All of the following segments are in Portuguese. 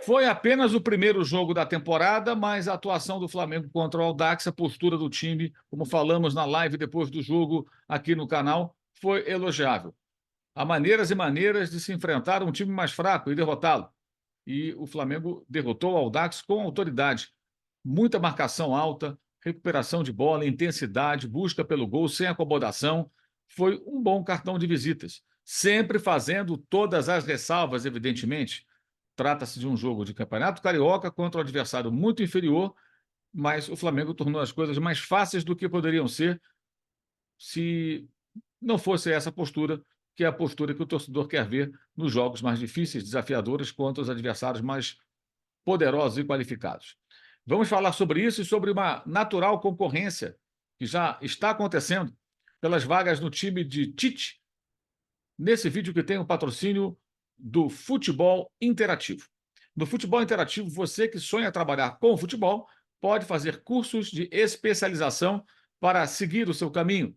Foi apenas o primeiro jogo da temporada, mas a atuação do Flamengo contra o Audax, a postura do time, como falamos na live depois do jogo aqui no canal, foi elogiável. Há maneiras e maneiras de se enfrentar um time mais fraco e derrotá-lo. E o Flamengo derrotou o Audax com autoridade. Muita marcação alta, recuperação de bola, intensidade, busca pelo gol sem acomodação. Foi um bom cartão de visitas. Sempre fazendo todas as ressalvas, evidentemente. Trata-se de um jogo de campeonato carioca contra um adversário muito inferior, mas o Flamengo tornou as coisas mais fáceis do que poderiam ser se não fosse essa postura, que é a postura que o torcedor quer ver nos jogos mais difíceis, desafiadores, contra os adversários mais poderosos e qualificados. Vamos falar sobre isso e sobre uma natural concorrência que já está acontecendo pelas vagas no time de Tite, nesse vídeo que tem o patrocínio do Futebol Interativo. No Futebol Interativo, você que sonha trabalhar com o futebol pode fazer cursos de especialização para seguir o seu caminho.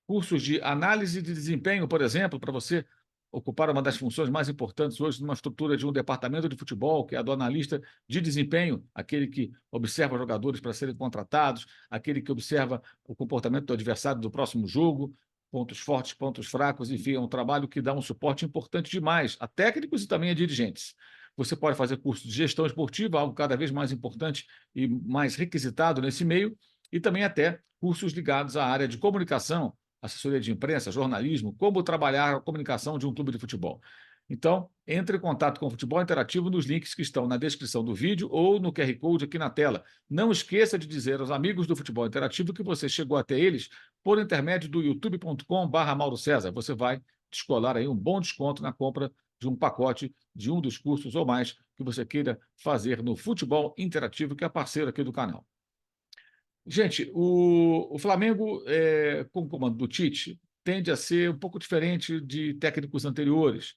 Cursos de análise de desempenho, por exemplo, para você ocupar uma das funções mais importantes hoje numa estrutura de um departamento de futebol, que é a do analista de desempenho, aquele que observa jogadores para serem contratados, aquele que observa o comportamento do adversário do próximo jogo, pontos fortes, pontos fracos, enfim, é um trabalho que dá um suporte importante demais a técnicos e também a dirigentes. Você pode fazer curso de gestão esportiva, algo cada vez mais importante e mais requisitado nesse meio, e também até cursos ligados à área de comunicação, assessoria de imprensa, jornalismo, como trabalhar a comunicação de um clube de futebol. Então, entre em contato com o Futebol Interativo nos links que estão na descrição do vídeo ou no QR Code aqui na tela. Não esqueça de dizer aos amigos do Futebol Interativo que você chegou até eles por intermédio do youtube.com/Mauro César. Você vai descolar aí um bom desconto na compra de um pacote de um dos cursos ou mais que você queira fazer no Futebol Interativo, que é parceiro aqui do canal. Gente, o Flamengo, com o comando do Tite, tende a ser um pouco diferente de técnicos anteriores,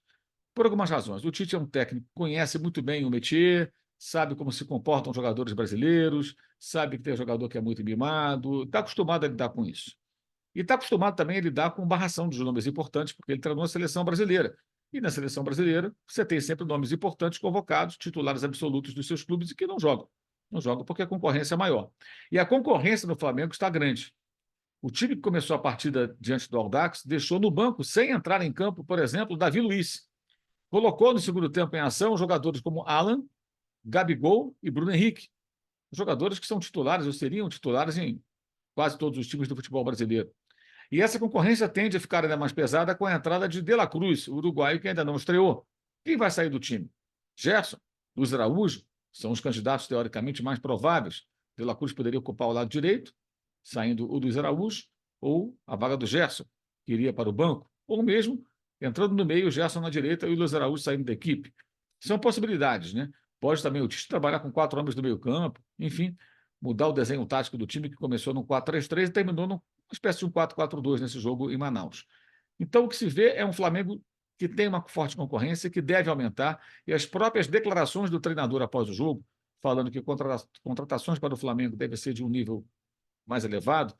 por algumas razões. O Tite é um técnico que conhece muito bem o métier, sabe como se comportam os jogadores brasileiros, sabe que tem jogador que é muito mimado, está acostumado a lidar com isso. E está acostumado também a lidar com barração de nomes importantes, porque ele treinou a seleção brasileira. E na seleção brasileira, você tem sempre nomes importantes convocados, titulares absolutos dos seus clubes e que não jogam. Não jogam porque a concorrência é maior. E a concorrência no Flamengo está grande. O time que começou a partida diante do Audax deixou no banco, sem entrar em campo, por exemplo, Davi Luiz. Colocou no segundo tempo em ação jogadores como Alan, Gabigol e Bruno Henrique. Jogadores que são titulares ou seriam titulares em quase todos os times do futebol brasileiro. E essa concorrência tende a ficar ainda mais pesada com a entrada de La Cruz, o uruguaio que ainda não estreou. Quem vai sair do time? Gerson, Luiz Araújo, são os candidatos teoricamente mais prováveis. De La Cruz poderia ocupar o lado direito, saindo o Luiz Araújo, ou a vaga do Gerson, que iria para o banco, ou mesmo entrando no meio, o Gerson na direita e o Luiz Araújo saindo da equipe. São possibilidades, né? Pode também o Tite trabalhar com 4 homens do meio campo, enfim, mudar o desenho tático do time que começou no 4-3-3 e terminou numa espécie de um 4-4-2 nesse jogo em Manaus. Então, o que se vê é um Flamengo que tem uma forte concorrência, que deve aumentar, e as próprias declarações do treinador após o jogo, falando que contratações para o Flamengo devem ser de um nível mais elevado,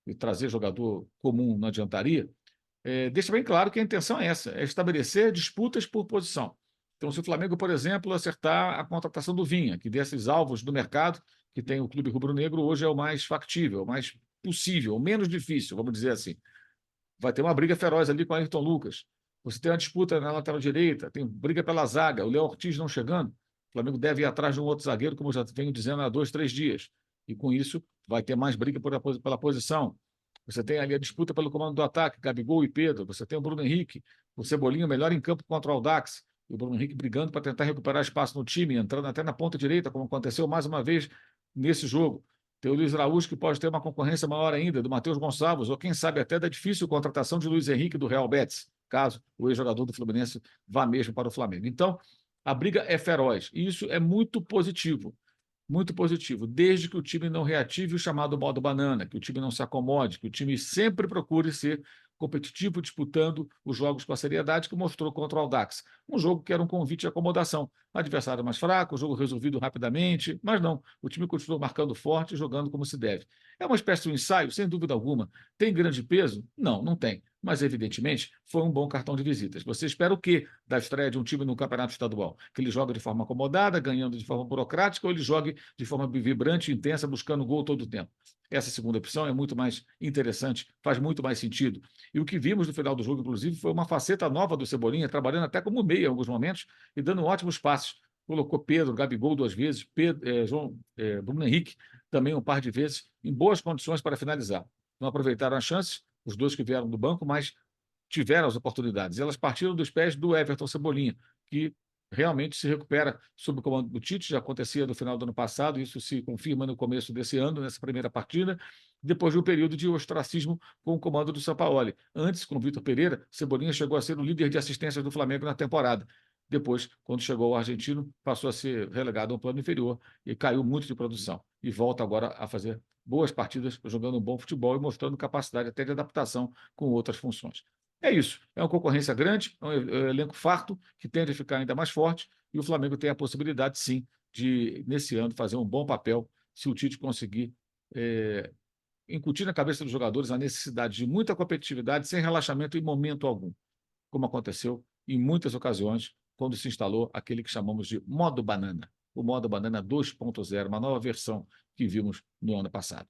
e trazer jogador comum não adiantaria, deixa bem claro que a intenção é essa, é estabelecer disputas por posição. Então, se o Flamengo, por exemplo, acertar a contratação do Vinha, que desses alvos do mercado, que tem o clube rubro-negro, hoje é o mais factível, o mais possível, o menos difícil, vamos dizer assim. Vai ter uma briga feroz ali com o Ayrton Lucas. Você tem uma disputa na lateral direita, tem briga pela zaga, o Léo Ortiz não chegando. O Flamengo deve ir atrás de um outro zagueiro, como eu já venho dizendo há 2, 3 dias. E com isso, vai ter mais briga pela posição. Você tem ali a disputa pelo comando do ataque, Gabigol e Pedro. Você tem o Bruno Henrique, o Cebolinha melhor em campo contra o Audax. E o Bruno Henrique brigando para tentar recuperar espaço no time, entrando até na ponta direita, como aconteceu mais uma vez nesse jogo. Tem o Luiz Araújo, que pode ter uma concorrência maior ainda, do Matheus Gonçalves, ou quem sabe até da difícil contratação de Luiz Henrique do Real Betis, caso o ex-jogador do Fluminense vá mesmo para o Flamengo. Então, a briga é feroz, e isso é muito positivo, desde que o time não reative o chamado modo banana, que o time não se acomode, que o time sempre procure ser competitivo, disputando os jogos com a seriedade que mostrou contra o Audax. Um jogo que era um convite de acomodação. Adversário mais fraco, jogo resolvido rapidamente, mas não, o time continuou marcando forte e jogando como se deve. É uma espécie de um ensaio, sem dúvida alguma. Tem grande peso? Não, não tem. mas evidentemente foi um bom cartão de visitas. Você espera o quê da estreia de um time no campeonato estadual? Que ele joga de forma acomodada, ganhando de forma burocrática, ou ele jogue de forma vibrante, intensa, buscando gol todo o tempo? Essa segunda opção é muito mais interessante, faz muito mais sentido. E o que vimos no final do jogo, inclusive, foi uma faceta nova do Cebolinha, trabalhando até como meia em alguns momentos e dando ótimos passes. Colocou Pedro, Gabigol 2 vezes, Bruno Henrique também um par de vezes, em boas condições para finalizar. Não aproveitaram as chances, os dois que vieram do banco, mas tiveram as oportunidades. Elas partiram dos pés do Everton Cebolinha, que realmente se recupera sob o comando do Tite, já acontecia no final do ano passado, isso se confirma no começo desse ano, nessa primeira partida, depois de um período de ostracismo com o comando do Sampaoli. Antes, com o Vitor Pereira, Cebolinha chegou a ser o líder de assistências do Flamengo na temporada. Depois, quando chegou o argentino, passou a ser relegado a um plano inferior e caiu muito de produção. E volta agora a fazer boas partidas, jogando um bom futebol e mostrando capacidade até de adaptação com outras funções. É isso. É uma concorrência grande, é um elenco farto, que tende a ficar ainda mais forte, e o Flamengo tem a possibilidade, sim, de, nesse ano, fazer um bom papel, se o Tite conseguir incutir na cabeça dos jogadores a necessidade de muita competitividade, sem relaxamento em momento algum, como aconteceu em muitas ocasiões, quando se instalou aquele que chamamos de modo banana, o modo banana 2.0, uma nova versão que vimos no ano passado.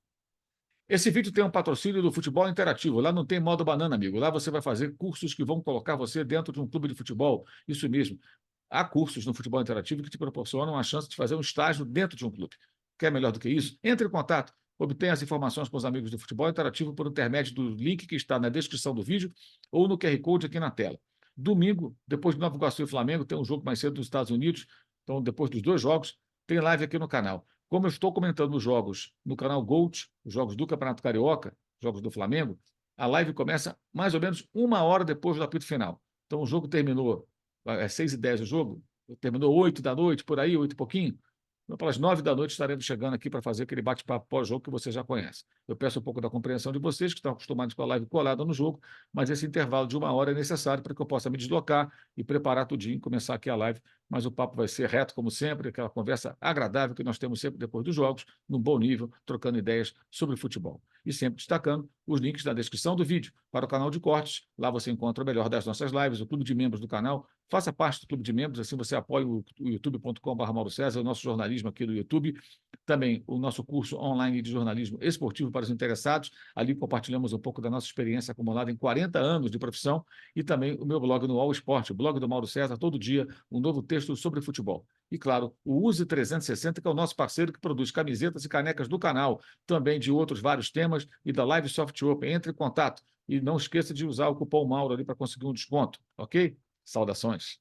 Esse vídeo tem um patrocínio do Futebol Interativo. Lá não tem modo banana, amigo. Lá você vai fazer cursos que vão colocar você dentro de um clube de futebol. Isso mesmo. Há cursos no Futebol Interativo que te proporcionam a chance de fazer um estágio dentro de um clube. Quer melhor do que isso? Entre em contato. Obtenha as informações com os amigos do Futebol Interativo por intermédio do link que está na descrição do vídeo ou no QR Code aqui na tela. Domingo, depois de Nova Iguaçu e Flamengo, tem um jogo mais cedo nos Estados Unidos. Então, depois dos 2 jogos, tem live aqui no canal. Como eu estou comentando os jogos no canal Gold, os jogos do Campeonato Carioca, jogos do Flamengo, a live começa mais ou menos 1 hora depois do apito final. Então o jogo terminou, 6h10 o jogo, terminou 8 da noite, por aí, 8 e pouquinho. Então, pelas 9 da noite estaremos chegando aqui para fazer aquele bate-papo pós-jogo que você já conhece. Eu peço um pouco da compreensão de vocês, que estão acostumados com a live colada no jogo, mas esse intervalo de 1 hora é necessário para que eu possa me deslocar e preparar tudinho e começar aqui a live. Mas o papo vai ser reto, como sempre, aquela conversa agradável que nós temos sempre depois dos jogos, num bom nível, trocando ideias sobre futebol. E sempre destacando os links na descrição do vídeo para o canal de cortes. Lá você encontra o melhor das nossas lives, o clube de membros do canal. Faça parte do clube de membros, assim você apoia o youtube.com.br Mauro César, o nosso jornalismo aqui do YouTube. Também o nosso curso online de jornalismo esportivo para os interessados. Ali compartilhamos um pouco da nossa experiência acumulada em 40 anos de profissão e também o meu blog no All Sport, o blog do Mauro César, todo dia um novo texto sobre futebol. E, claro, o Use 360, que é o nosso parceiro que produz camisetas e canecas do canal, também de outros vários temas e da Live Soft Open. Entre em contato e não esqueça de usar o cupom Mauro ali para conseguir um desconto, ok? Saudações.